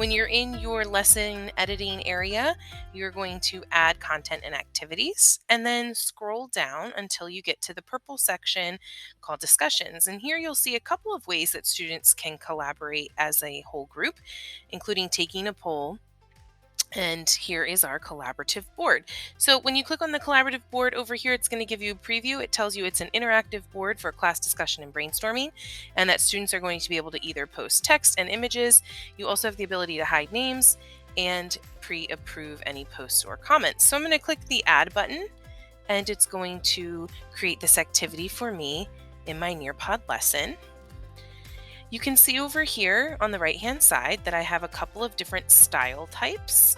When you're in your lesson editing area, you're going to add content and activities, and then scroll down until you get to the purple section called discussions. And here you'll see a couple of ways that students can collaborate as a whole group, including taking a poll. And here is our collaborative board. So when you click on the collaborative board over here, it's going to give you a preview. It tells you it's an interactive board for class discussion and brainstorming, and that students are going to be able to either post text and images. You also have the ability to hide names and pre-approve any posts or comments. So I'm going to click the add button, and it's going to create this activity for me in my Nearpod lesson. You can see over here on the right-hand side that I have a couple of different style types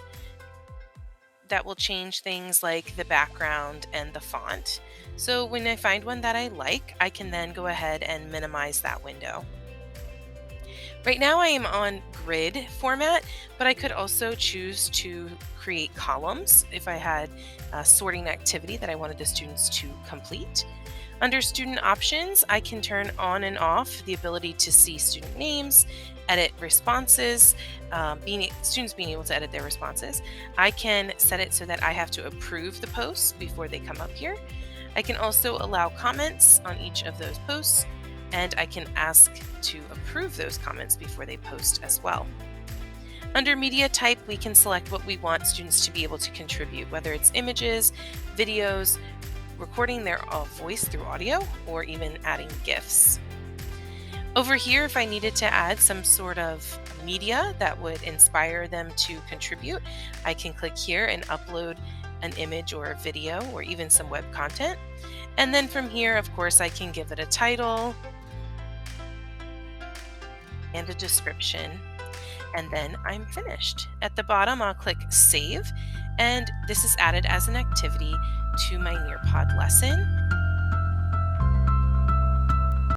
that will change things like the background and the font. So when I find one that I like, I can then go ahead and minimize that window. Right now I am on grid format, but I could also choose to create columns if I had a sorting activity that I wanted the students to complete. Under student options, I can turn on and off the ability to see student names, edit responses, students being able to edit their responses. I can set it so that I have to approve the posts before they come up here. I can also allow comments on each of those posts, and I can ask to approve those comments before they post as well. Under media type, we can select what we want students to be able to contribute, whether it's images, videos, recording their voice through audio, or even adding GIFs. Over here, if I needed to add some sort of media that would inspire them to contribute, I can click here and upload an image or a video or even some web content. And then from here, of course, I can give it a title and a description, and then I'm finished. At the bottom, I'll click Save, and this is added as an activity to my Nearpod lesson.